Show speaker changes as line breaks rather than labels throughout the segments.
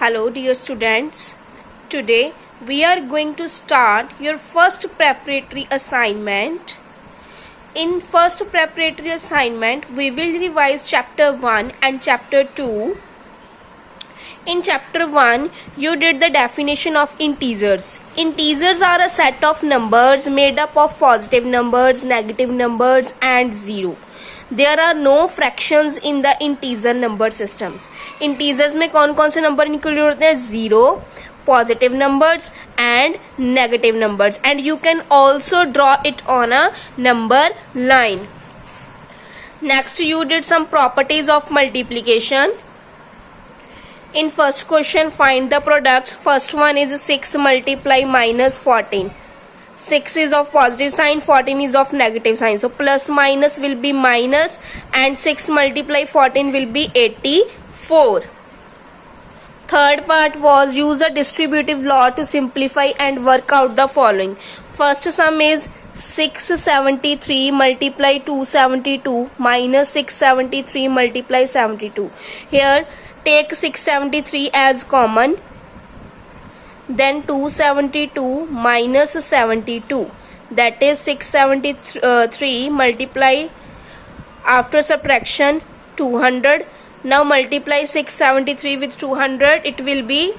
Hello dear students, today we are going to start your first preparatory assignment. In first preparatory assignment, we will revise chapter 1 and chapter 2. In chapter 1, you did the definition of integers. Integers are a set of numbers made up of positive numbers, negative numbers and 0. There are no fractions in the integer number systems. Integers में कौन कौन से number include होते हैं? 0, positive numbers and negative numbers, and you can also draw it on a number line. Next you did some properties of multiplication. In first question, find the products. First one is 6 multiply minus 14. 6 is of positive sign, 14 is of negative sign. So plus minus will be minus and 6 multiply 14 will be 84. Third part was use a distributive law to simplify and work out the following. First sum is 673 multiply 272 minus 673 multiply 72. Here take 673 as common, then 272 minus 72, that is 673 multiply after subtraction 200. Now multiply 673 with 200, it will be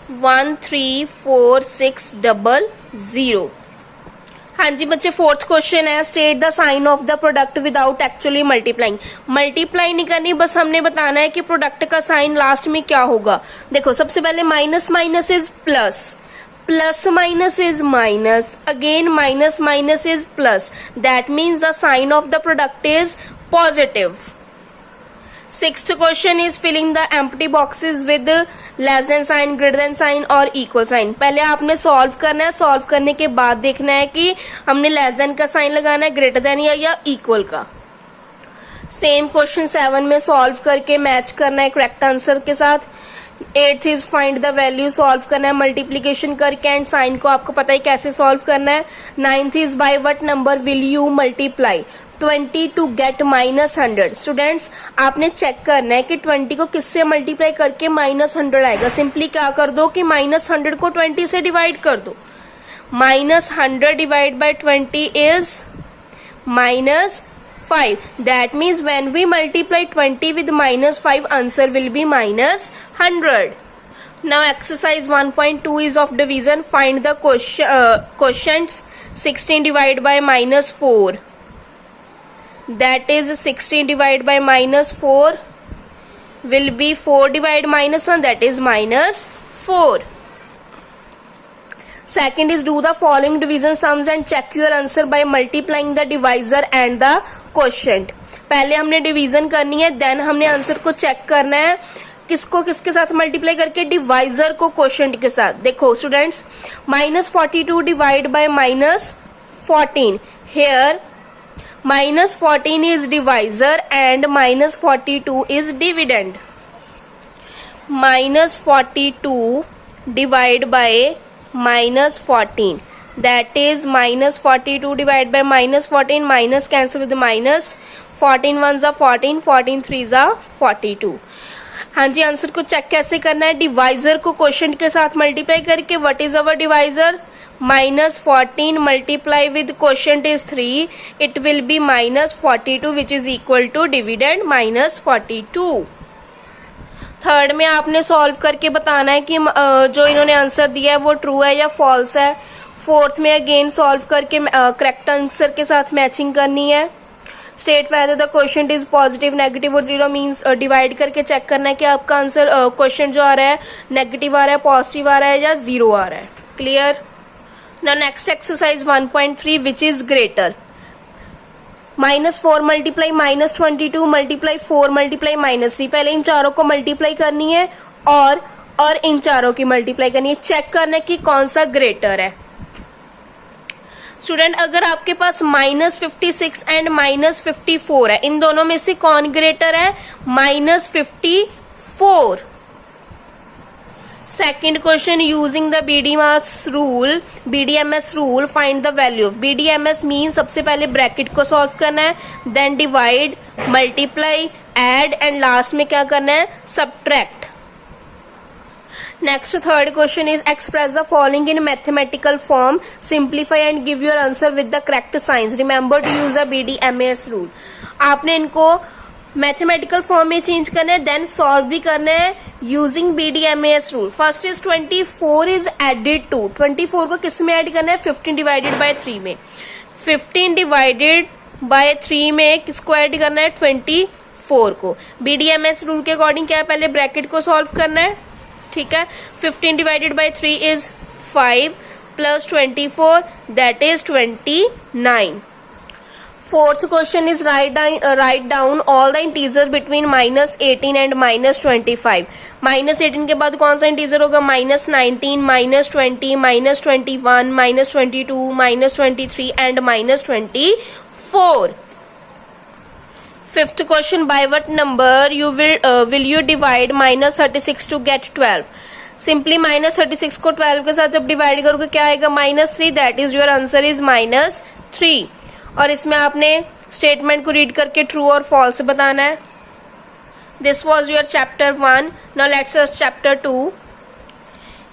134,600. हाँ जी बच्चे, fourth question है state the sign of the product without actually multiplying. Multiply नहीं करनी, बस हमने बताना है कि प्रोडक्ट का साइन लास्ट में क्या होगा. देखो सबसे पहले minus minus is plus, plus minus is minus, again minus minus is plus, that means the sign of the product is positive. Sixth question is filling the empty boxes with less than sign, greater than sign और equal sign. पहले आपने solve करना है, solve करने के बाद देखना है कि हमने लेस देन का साइन लगाना है, ग्रेटर देन या इक्वल का. सेम क्वेश्चन 7 में सॉल्व करके मैच करना है करेक्ट आंसर के साथ. 8th is find the value, solve करना है मल्टीप्लीकेशन करके एंड साइन को आपको पता है कैसे सॉल्व करना है. 9th is by what number will you multiply 20 to get minus 100. Students आपने चेक करना है कि 20 को किससे मल्टीप्लाई करके माइनस 100 आएगा. सिंपली क्या कर दो कि माइनस 100 को 20 से डिवाइड कर दो. Minus 100 divide by 20 is minus 5. That means when we multiply 20 with minus 5, answer will be minus 100. Now exercise 1.2 is of division. Find the quotients. 16 divide by minus 4, that is 16 divided by minus 4 will be 4 divided minus 1, that is minus 4. Second is do the following division sums and check your answer by multiplying the divisor and the quotient. पहले हमने division करनी है, then हमने answer को check करना है किसको किसके साथ मल्टीप्लाई करके, डिवाइजर को क्वोशंट के साथ. देखो students, minus 42 divide by minus 14. Here minus 14 is divisor and minus 42 is dividend. Minus 42 divide by minus 14, that is minus 42 divide by minus 14, minus cancel with the minus, 14 ones are 14, 14 threes are 42. हाँ जी, answer को check कैसे करना है? Divisor को quotient के साथ multiply करके. What is our divisor? minus 14 multiply with quotient is 3, it will be minus 42 which is equal to dividend minus 42. Third में आपने सॉल्व करके बताना है कि जो इन्होंने आंसर दिया है वो ट्रू है या फॉल्स है. फोर्थ में अगेन सॉल्व करके करेक्ट आंसर के साथ मैचिंग करनी है. State whether the quotient is positive, negative और 0 मीन्स डिवाइड करके चेक करना है कि आपका आंसर क्वोशंट जो आ रहा है नेगेटिव आ रहा है, पॉजिटिव आ रहा है या 0 आ रहा है. Clear? Now next exercise 1.3 which is greater. Minus 4 multiply minus 22 multiply 4 multiply minus 3. पहले इन चारों को मल्टीप्लाई करनी है और इन चारों की मल्टीप्लाई करनी है. चेक करना है कि कौन सा ग्रेटर है. स्टूडेंट अगर आपके पास माइनस 56 एंड माइनस 54 है, इन दोनों में से कौन ग्रेटर है? Minus 54. Second question, using the BDMS rule, find the value of. BDMS means सबसे पहले ब्रैकेट को सॉल्व करना है, then divide, multiply, add and last में क्या करना है? Subtract. Next, third question is express the following in mathematical form, simplify and give your answer with the correct signs. Remember to use the BDMAS rule. आपने इनको mathematical form में change करना है, then solve भी करना है using BDMAS rule. First is 24 is added to. 24 को किस में ऐड करना है? 15 डिवाइडेड बाय 3 में. 15 डिवाइडेड बाय 3 में किसको ऐड करना है? 24 को. BDMAS रूल के अकॉर्डिंग क्या है? पहले ब्रैकेट को सॉल्व करना है. ठीक है. 15 divided by 3 is 5 plus 24 that is 29. Fourth question is write down all the integers between -18 and -25. -18 के बाद कौन सा इंटीजर होगा? -19, -20, -21, -22, -23 and -24. Fifth question, by what number you will you divide -36 to get 12? Simply -36 को 12 के साथ जब डिवाइड करोगे क्या आएगा? -3. That is your answer is -3. और इसमें आपने स्टेटमेंट को रीड करके ट्रू और फॉल्स बताना है. This was your chapter 1. Now let's chapter 2.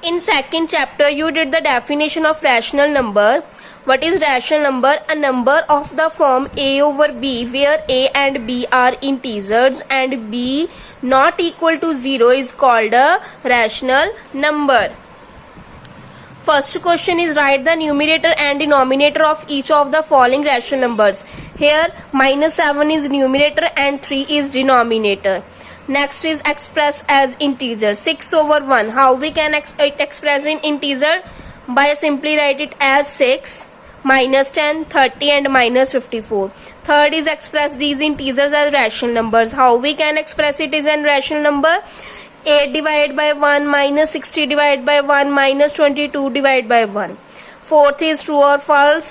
In second chapter you did the definition of rational number. What is rational number? A number of the form a over b where a and b are integers and b not equal to 0 is called a rational number. First question is write the numerator and denominator of each of the following rational numbers. Here -7 is numerator and 3 is denominator. Next is express as integer. 6 over 1. How we can express in integer? By simply write it as 6, -10, 30 and -54. Third is express these integers as rational numbers. How we can express it as a rational number? 8 divided by 1 -60 divided by 1 -22 divided by 1. Fourth is true or false.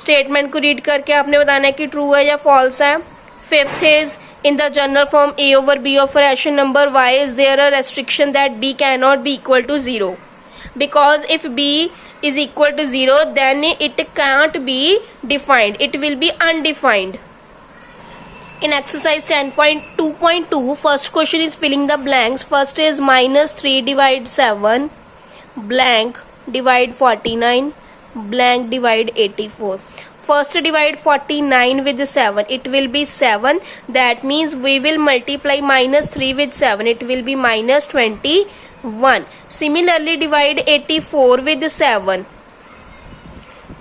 Statement को read करके आपने बताना है कि true है या false है. Fifth is in the general form a over b of a rational number, why is there a restriction that b cannot be equal to 0? Because if b is equal to 0 then it can't be defined, it will be undefined. In exercise 10.2.2 first question is filling the blanks. First is -3 divide 7 blank divide 49 blank divide 84. First divide 49 with 7, it will be 7, that means we will multiply -3 with 7, it will be -21. Similarly divide 84 with 7,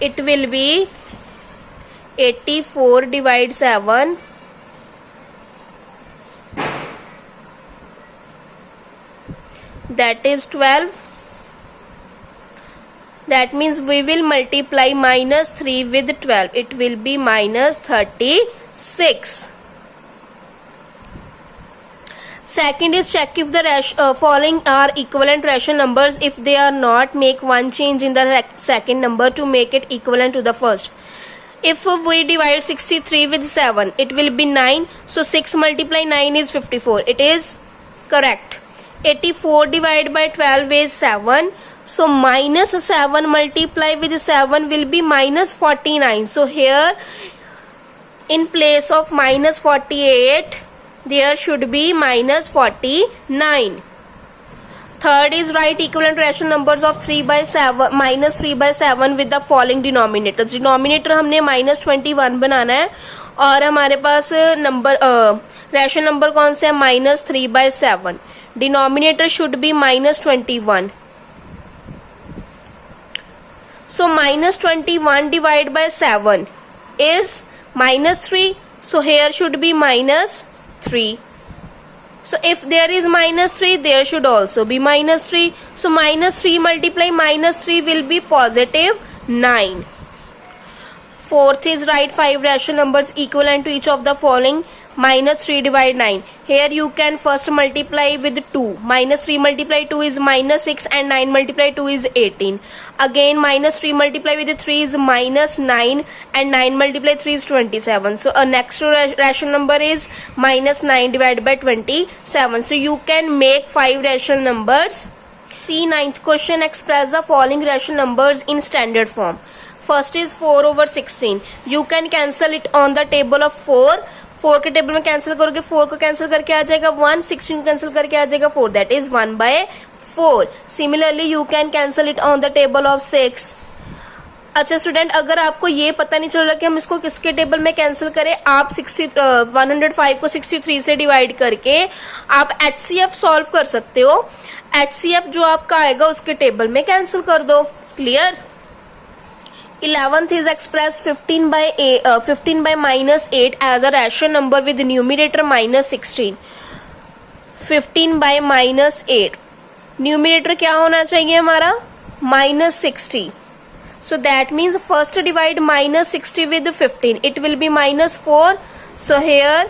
it will be 84 divide 7 that is 12. That means we will multiply -3 with 12. It will be -36. Second is check if the following are equivalent rational numbers. If they are not, make one change in the second number to make it equivalent to the first. If we divide 63 with 7, it will be 9. So 6 multiply 9 is 54. It is correct. 84 divided by 12 is 7. So -7 multiply with 7 will be -49. So here in place of -48 there should be -49. Third is write equivalent rational numbers of 3 by 7 -3 by 7 with the following denominators. Denominator हमने -21 बनाना है और हमारे पास number rational number कौन से है? -3 by 7. Denominator should be -21. So -21 divided by 7 is -3. So here should be -3. So if there is -3, there should also be -3. So -3 multiply -3 will be +9. Fourth is write 5 rational numbers equivalent to each of the following. -3 divide 9. Here you can first multiply with 2. -3 multiply 2 is -6 and 9 multiply 2 is 18. Again -3 multiply with 3 is -9 and 9 multiply 3 is 27. So a next rational number is -9 divided by 27. So you can make 5 rational numbers. See ninth question, express the following rational numbers in standard form. First is 4 over 16. You can cancel it on the table of 4. 4 के table में cancel करोगे, 4 को cancel करके आ जाएगा 1, 16 cancel करके आ जाएगा 4, that is 1/4. 4. Similarly you can cancel it on the table of 6. अच्छा student, अगर आपको ये पता नहीं चल रहा कि हम इसको किसके टेबल में कैंसिल करें, आप 105 को 63 से डिवाइड करके आप HCF सॉल्व कर सकते हो. HCF जो आपका आएगा उसके टेबल में कैंसिल कर दो. Clear. 11th is expressed 15 by minus 8 as a rational number with numerator minus 16. 15 by minus 8. Numerator क्या होना चाहिए हमारा? minus 60. So that means first divide minus 60 with 15. It will be minus 4. So here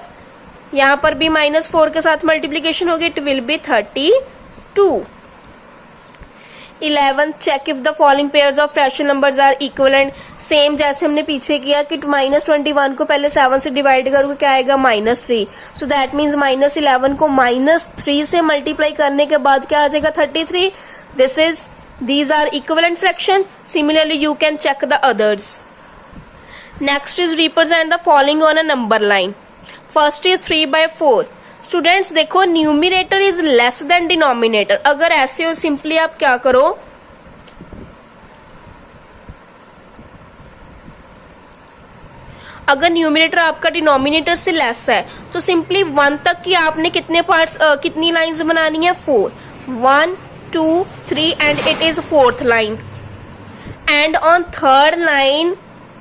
यहाँ पर भी minus 4 के साथ multiplication होगी. It will be 32. 11th, check if the following pairs of rational numbers are equivalent. Same जैसे हमने पीछे किया कि -21 को पहले 7 से डिवाइड करोगे क्या आएगा? -3. सो दैट मीन्स -11 को -3 से मल्टीप्लाई करने के बाद क्या आ जाएगा? 33. These are equivalent fraction. Similarly you can check the others. Next is represent the following on a number line. First is 3 by 4. Students देखो, numerator is less than denominator. अगर ऐसे हो सिंपली आप क्या करो, अगर न्यूमिनेटर आपका डिनोमिनेटर से लेस है तो सिंपली 1 तक की आपने कितने पार्ट्स कितनी लाइंस बनानी है? 4. 1 2 3 and it is 4th line. And on 3rd line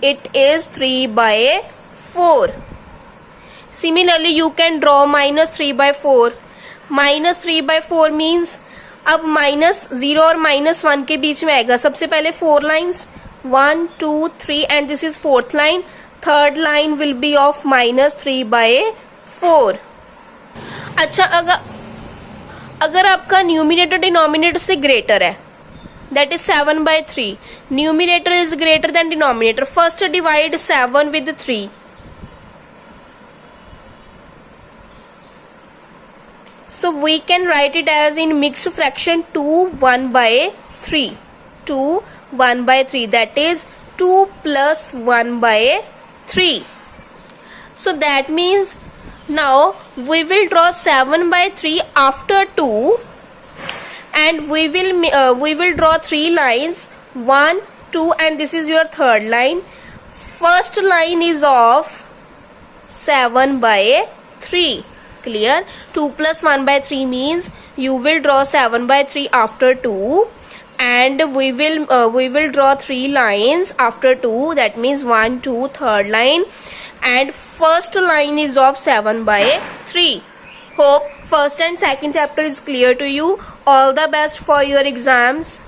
it is 3 by 4. Similarly you can draw -3 by 4. -3 by 4 means अब -0 और -1 के बीच में आएगा. सबसे पहले 4 lines 1 2 3 and this is 4th line. 3rd line will be of -3 by 4. अच्छा, अगर आपका न्यूमिनेटर डिनोमिनेटर से ग्रेटर है, that is 7 by 3. Numerator is greater than denominator. First divide 7 with 3. So we can write it as in mixed fraction 2 1 by 3. 2 1 by 3, that is 2 plus 1 by 3. So that means now we will draw 7 by 3 after 2 and we will draw 3 lines 1 2 and this is your 3rd line. First line is of 7 by 3. Clear. 2 plus 1 by 3 means you will draw 7 by 3 after 2 and we will draw 3 lines after 2, that means 1 2 3rd line and first line is of 7 by 3. Hope first and second chapter is clear to you. All the best for your exams.